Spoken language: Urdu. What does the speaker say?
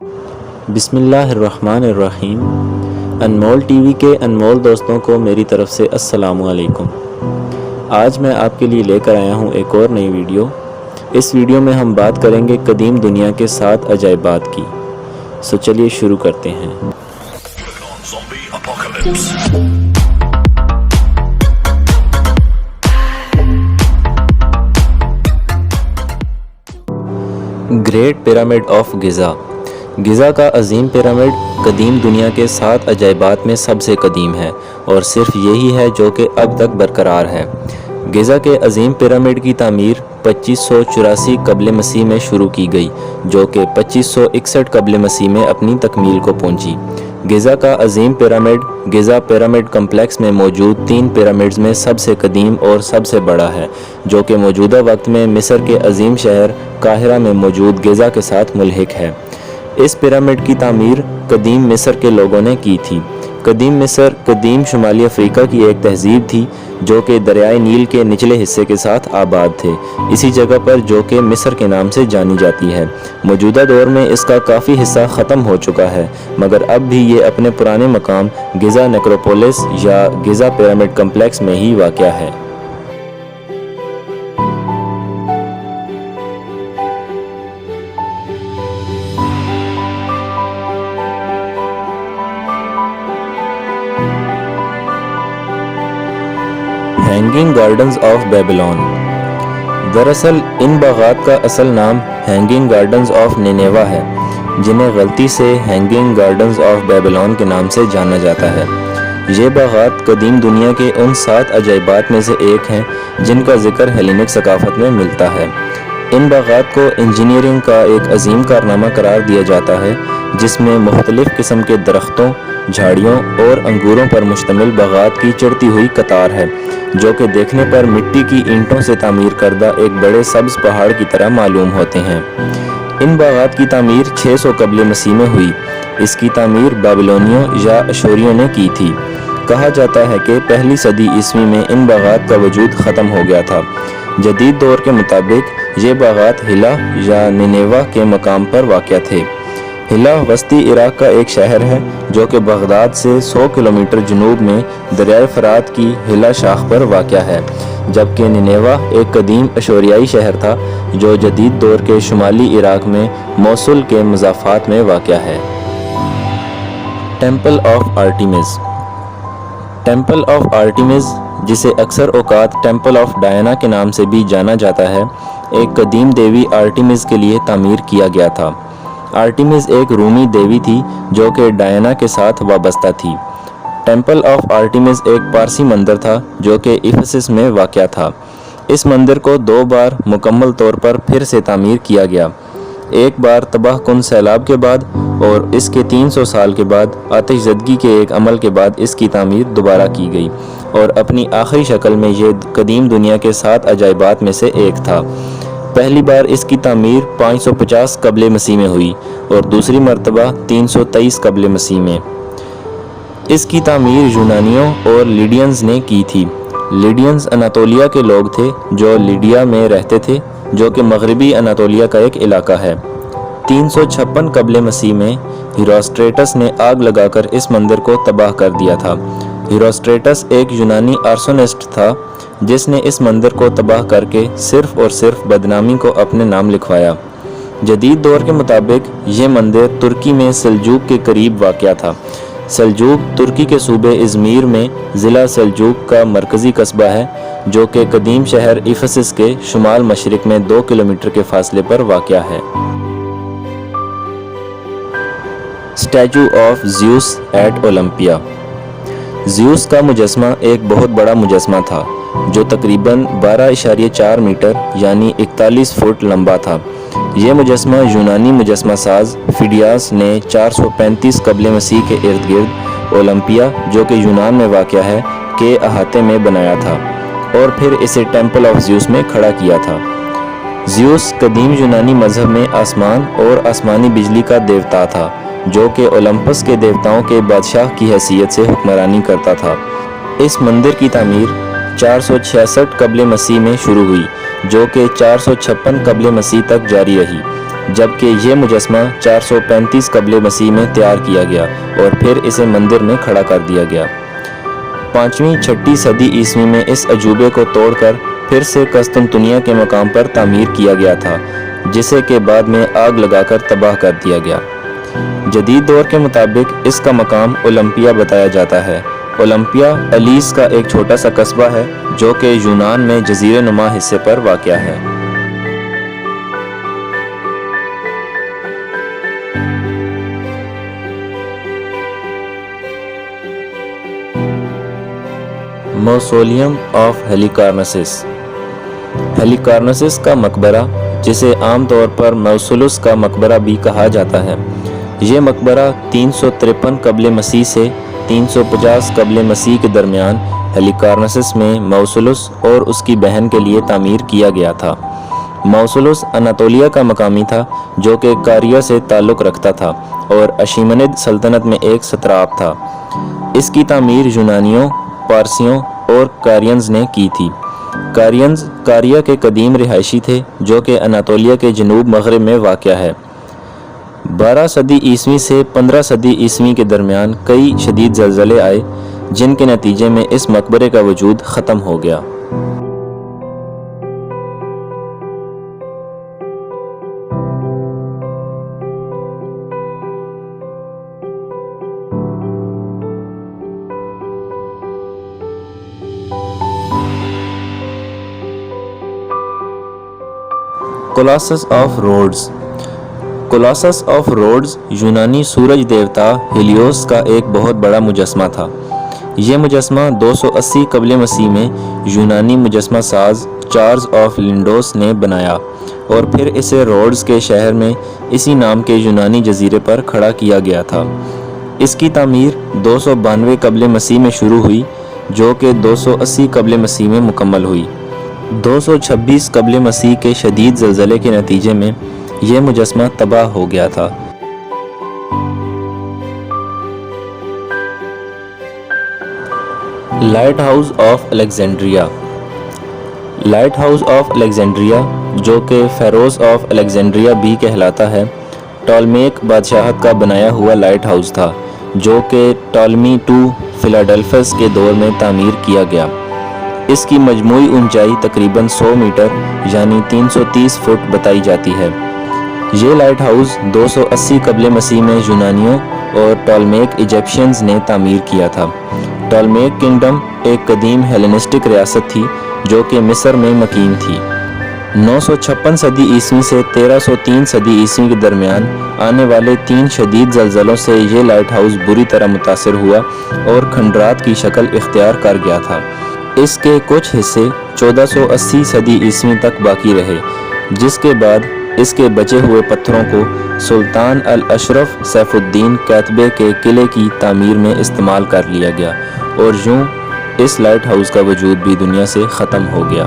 بسم اللہ الرحمن الرحیم۔ انمول ٹی وی کے انمول دوستوں کو میری طرف سے السلام علیکم۔ آج میں آپ کے لیے لے کر آیا ہوں ایک اور نئی ویڈیو۔ اس ویڈیو میں ہم بات کریں گے قدیم دنیا کے 7 عجائبات کی۔ سو چلیے شروع کرتے ہیں۔ Great pyramid of Giza. Giza کا عظیم پیرامڈ قدیم دنیا کے 7 عجائبات میں سب سے قدیم ہے اور صرف یہی ہے جو کہ اب تک برقرار ہے۔ گزا کے عظیم پیرامڈ کی تعمیر 2584 قبل مسیح میں شروع کی گئی، جو کہ 2561 قبل مسیح میں اپنی تکمیل کو پہنچی۔ گزا کا عظیم پیرامڈ گزا پیرامڈ کمپلیکس میں موجود 3 پیرامڈز میں سب سے قدیم اور سب سے بڑا ہے، جو کہ موجودہ وقت میں مصر کے عظیم شہر قاہرہ میں موجود گزا کے ساتھ ملحق ہے۔ اس پیرامڈ کی تعمیر قدیم مصر کے لوگوں نے کی تھی۔ قدیم مصر قدیم شمالی افریقہ کی ایک تہذیب تھی جو کہ دریائے نیل کے نچلے حصے کے ساتھ آباد تھے، اسی جگہ پر جو کہ مصر کے نام سے جانی جاتی ہے۔ موجودہ دور میں اس کا کافی حصہ ختم ہو چکا ہے، مگر اب بھی یہ اپنے پرانے مقام گزا نیکروپولس یا گزا پیرامڈ کمپلیکس میں ہی واقع ہے۔ Hanging gardens of Babylon. دراصل ان باغات کا اصل نام ہینگنگ گارڈنز آف نینیوا ہے، جنہیں غلطی سے ہینگنگ گارڈنز آف بیبلون کے نام سے جانا جاتا ہے۔ یہ باغات قدیم دنیا کے ان 7 عجائبات میں سے ایک ہیں جن کا ذکر ہیلینک ثقافت میں ملتا ہے۔ ان باغات کو انجینئرنگ کا ایک عظیم کارنامہ قرار دیا جاتا ہے، جس میں مختلف قسم کے درختوں، جھاڑیوں اور انگوروں پر مشتمل باغات کی چڑھتی ہوئی قطار ہے، جو کہ دیکھنے پر مٹی کی اینٹوں سے تعمیر کردہ ایک بڑے سبز پہاڑ کی طرح معلوم ہوتے ہیں۔ ان باغات کی تعمیر 600 قبل مسیح میں ہوئی۔ اس کی تعمیر بابلونیوں یا اشوریوں نے کی تھی۔ کہا جاتا ہے کہ پہلی صدی عیسوی میں ان باغات کا وجود ختم ہو گیا تھا۔ جدید دور کے مطابق یہ باغات ہلا یا نینیوا کے مقام پر واقع تھے۔ ہلا وسطی عراق کا ایک شہر ہے جو کہ بغداد سے 100 کلومیٹر جنوب میں دریائے فرات کی ہلا شاخ پر واقع ہے، جبکہ نینیوا ایک قدیم اشوریائی شہر تھا جو جدید دور کے شمالی عراق میں موصل کے مضافات میں واقع ہے۔ Temple of Artemis. Temple of Artemis, جسے اکثر اوقات ٹیمپل آف ڈائنا کے نام سے بھی جانا جاتا ہے، ایک قدیم دیوی آرٹیمز کے لیے تعمیر کیا گیا تھا۔ آرٹیمز ایک رومی دیوی تھی جو کہ ڈائنا کے ساتھ وابستہ تھی۔ ٹیمپل آف آرٹیمز ایک پارسی مندر تھا جو کہ ایفیسس میں واقع تھا۔ اس مندر کو 2 بار مکمل طور پر پھر سے تعمیر کیا گیا، ایک بار تباہ کن سیلاب کے بعد اور اس کے 300 سال کے بعد آتش زدگی کے ایک عمل کے بعد اس کی تعمیر دوبارہ کی گئی، اور اپنی آخری شکل میں یہ قدیم دنیا کے 7 عجائبات میں سے ایک تھا۔ پہلی بار اس کی تعمیر 550 قبل مسیح میں ہوئی اور دوسری مرتبہ 323 قبل مسیح میں۔ اس کی تعمیر یونانیوں اور لیڈینز نے کی تھی۔ لیڈینز اناطولیہ کے لوگ تھے جو لیڈیا میں رہتے تھے، جو کہ مغربی اناطولیہ کا ایک علاقہ ہے۔ 356 قبل مسیح میں ہیروسٹریٹس نے آگ لگا کر اس مندر کو تباہ کر دیا تھا۔ ہیروسٹریٹس ایک یونانی آرسونسٹ تھا جس نے اس مندر کو تباہ کر کے صرف اور صرف بدنامی کو اپنے نام لکھوایا۔ جدید دور کے مطابق یہ مندر ترکی میں سلجوق کے قریب واقع تھا۔ سلجوق ترکی کے صوبے ازمیر میں ضلع سلجوق کا مرکزی قصبہ ہے، جو کہ قدیم شہر ایفیسس کے شمال مشرق میں 2 کلومیٹر کے فاصلے پر واقع ہے۔ Statue of Zeus at Olympia. Zeus کا مجسمہ ایک بہت بڑا مجسمہ تھا جو تقریباً 12.4 میٹر یعنی 41 فٹ لمبا تھا۔ یہ مجسمہ یونانی مجسمہ ساز فیڈیاس نے 435 قبل مسیح کے ارد گرد اولمپیا، جو کہ یونان میں واقع ہے، کے احاطے میں بنایا تھا اور پھر اسے ٹیمپل آف زیوس میں کھڑا کیا تھا۔ زیوس قدیم یونانی مذہب میں آسمان اور آسمانی بجلی کا دیوتا تھا، جو کہ اولمپس کے دیوتاؤں کے بادشاہ کی حیثیت سے حکمرانی کرتا تھا۔ اس مندر کی تعمیر 466 قبل مسیح میں شروع ہوئی، جو کہ 456 قبل مسیح تک جاری رہی۔ جبکہ یہ مجسمہ 435 قبل مسیح میں تیار کیا گیا اور پھر اسے مندر میں کھڑا کر دیا گیا۔ 5ویں-6 صدی عیسوی میں اس عجوبے کو توڑ کر پھر سے قسطنطنیہ کے مقام پر تعمیر کیا گیا تھا، جسے کہ بعد میں آگ لگا کر تباہ کر دیا گیا۔ جدید دور کے مطابق اس کا مقام اولمپیا بتایا جاتا ہے۔ اولمپیا الیس کا ایک چھوٹا سا قصبہ ہے جو کہ یونان میں جزیرہ نما حصے پر واقع ہے۔ موسولیم آف ہیلیکارنسس۔ ہیلیکارنسس کا مقبرہ، جسے عام طور پر موسولس کا مقبرہ بھی کہا جاتا ہے، یہ مقبرہ 353 قبل مسیح سے 350 قبل مسیح کے درمیان ہیلیکارنسس میں موسولس اور اس کی بہن کے لیے تعمیر کیا گیا تھا۔ موسولس اناطولیہ کا مقامی تھا جو کہ کاریا سے تعلق رکھتا تھا اور اشیمنید سلطنت میں ایک ساتراپ تھا۔ اس کی تعمیر یونانیوں، پارسیوں اور کارینز نے کی تھی۔ کارینز کاریا کے قدیم رہائشی تھے جو کہ اناطولیہ کے جنوب مغرب میں واقع ہے۔ 12 صدی عیسوی سے 15 صدی عیسوی کے درمیان کئی شدید زلزلے آئے جن کے نتیجے میں اس مقبرے کا وجود ختم ہو گیا۔ کولاسس آف روڈز۔ کولاسس آف روڈز یونانی سورج دیوتا ہیلیوس کا ایک بہت بڑا مجسمہ تھا۔ یہ مجسمہ 280 قبل مسیح میں یونانی مجسمہ ساز چارلز آف لنڈوس نے بنایا اور پھر اسے روڈز کے شہر میں اسی نام کے یونانی جزیرے پر کھڑا کیا گیا تھا۔ اس کی تعمیر 292 قبل مسیح میں شروع ہوئی جو کہ 280 قبل مسیح میں مکمل ہوئی۔ 226 قبل مسیح کے شدید زلزلے کے نتیجے میں یہ مجسمہ تباہ ہو گیا تھا۔ Light house of Alexandria. Light house of Alexandria, جو کہ فیروز آف الیگزینڈریا بھی کہلاتا ہے، ٹولمیک بادشاہت کا بنایا ہوا لائٹ ہاؤس تھا جو کہ ٹولمی II فلاڈیلفس کے دور میں تعمیر کیا گیا۔ اس کی مجموعی اونچائی تقریباً 100 میٹر یعنی 330 فٹ بتائی جاتی ہے۔ یہ لائٹ ہاؤس 280 قبل مسیح میں یونانیوں اور ٹولمیک ایجپشینز نے تعمیر کیا تھا۔ ٹولمیک کنگڈم ایک قدیم ہیلینسٹک ریاست تھی جو کہ مصر میں مقیم تھی۔ 956 صدی عیسوی سے 1303 صدی عیسوی کے درمیان آنے والے 3 شدید زلزلوں سے یہ لائٹ ہاؤس بری طرح متاثر ہوا اور کھنڈرات کی شکل اختیار کر گیا تھا۔ اس کے کچھ حصے 1480 صدی عیسوی تک باقی رہے، جس کے بعد اس کے بچے ہوئے پتھروں کو سلطان الاشرف سیف الدین قیتبے کے قلعے کی تعمیر میں استعمال کر لیا گیا اور یوں اس لائٹ ہاؤس کا وجود بھی دنیا سے ختم ہو گیا۔